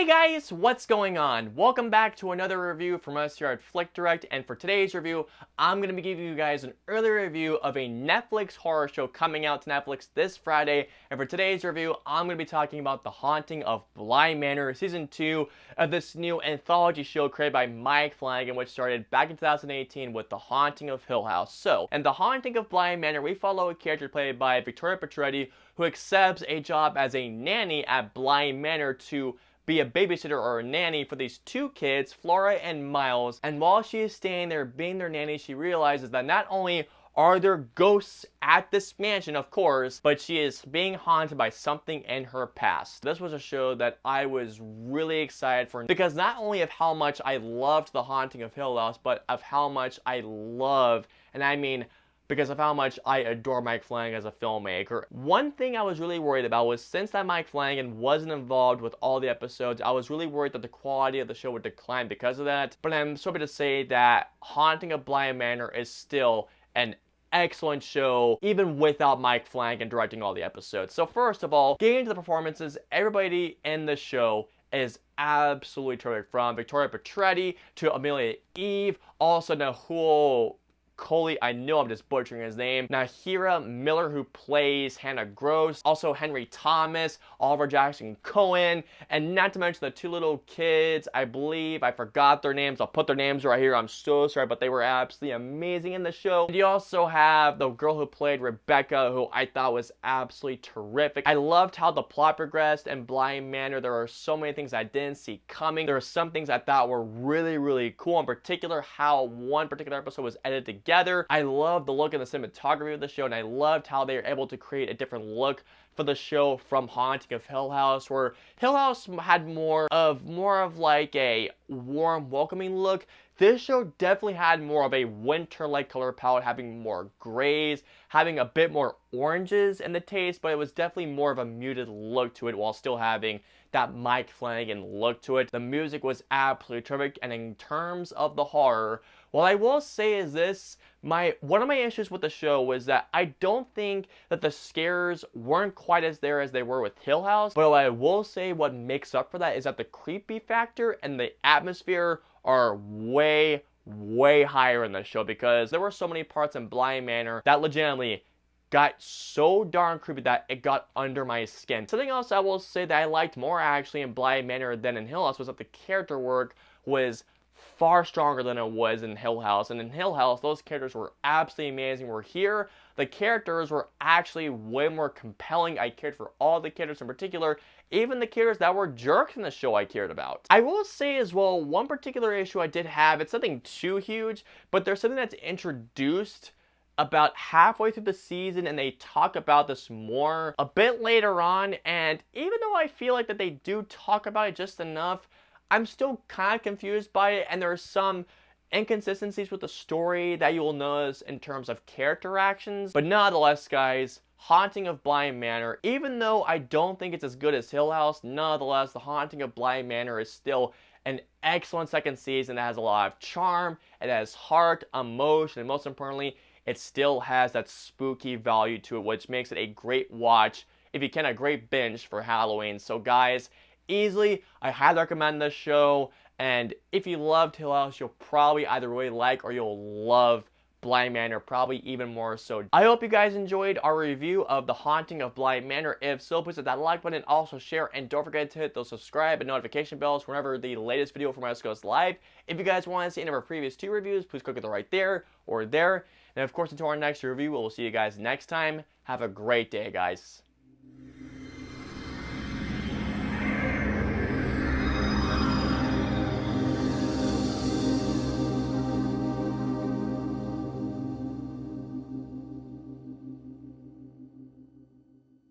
guys, what's going on? Welcome back to another review from us here at Flick Direct, and for today's review, I'm going to be giving you guys an early review of a Netflix horror show coming out to Netflix this Friday, and for today's review, I'm going to be talking about The Haunting of Bly Manor, Season 2 of this new anthology show created by Mike Flanagan, which started back in 2018 with The Haunting of Hill House. So, in The Haunting of Bly Manor, we follow a character played by Victoria Pedretti, who accepts a job as a nanny at Bly Manor to be a babysitter or a nanny for these two kids, Flora and Miles. And while she is staying there being their nanny, she realizes that not only are there ghosts at this mansion, of course, but she is being haunted by something in her past. This was a show that I was really excited for because not only of how much I loved The Haunting of Hill House, but of how much I love, and I mean because of how much I adore Mike Flanagan as a filmmaker. One thing I was really worried about was, since that Mike Flanagan wasn't involved with all the episodes, I was really worried that the quality of the show would decline because of that. But I'm so happy to say that Haunting of Bly Manor is still an excellent show, even without Mike Flanagan directing all the episodes. So first of all, getting into the performances, everybody in the show is absolutely terrific. From Victoria Pedretti to Amelia Eve, also Rahul Kohli, I know I'm just butchering his name. Nahira Miller, who plays Hannah Grose. Also Henry Thomas, Oliver Jackson Cohen, and not to mention the two little kids. I believe I forgot their names. I'll put their names right here. I'm so sorry, but they were absolutely amazing in the show. And you also have the girl who played Rebecca, who I thought was absolutely terrific. I loved how the plot progressed in Bly Manor. There are so many things I didn't see coming. There are some things I thought were really cool. In particular, how one particular episode was edited together. I loved the look and the cinematography of the show, and I loved how they were able to create a different look for the show from Haunting of Hill House, where Hill House had more of like a warm, welcoming look. This show definitely had more of a winter-like color palette, having more grays, having a bit more oranges in the taste, but it was definitely more of a muted look to it while still having that Mike Flanagan look to it. The music was absolutely terrific, and in terms of the horror, what I will say is this: one of my issues with the show was that I don't think that the scares weren't quite as there as they were with Hill House, but what I will say what makes up for that is that the creepy factor and the atmosphere are way higher in the show, because there were so many parts in Bly Manor that legitimately got so darn creepy that it got under my skin. Something else I will say that I liked more actually in Bly Manor than in Hill House was that the character work was far stronger than it was in Hill House. And in Hill House, those characters were absolutely amazing. Where here, the characters were actually way more compelling. I cared for all the characters in particular, even the characters that were jerks in the show I cared about. I will say as well, one particular issue I did have, it's nothing too huge, but there's something that's introduced about halfway through the season, and they talk about this more a bit later on, and even though I feel like that they do talk about it just enough, I'm still kind of confused by it, and there are some inconsistencies with the story that you will notice in terms of character actions. But nonetheless, guys, Haunting of Bly Manor, even though I don't think it's as good as Hill House, nonetheless, The Haunting of Bly Manor is still an excellent second season that has a lot of charm, it has heart, emotion, and most importantly, it still has that spooky value to it, which makes it a great watch, if you can, a great binge for Halloween. So guys, easily, I highly recommend this show, and if you loved Hill House, you'll probably either really like or you'll love Bly Manor, probably even more so. I hope you guys enjoyed our review of The Haunting of Bly Manor. If so, please hit that like button, also share, and don't forget to hit those subscribe and notification bells whenever the latest video from us goes live. If you guys want to see any of our previous 2 reviews, please click either right there or there. And of course, until our next review, we'll see you guys next time. Have a great day, guys.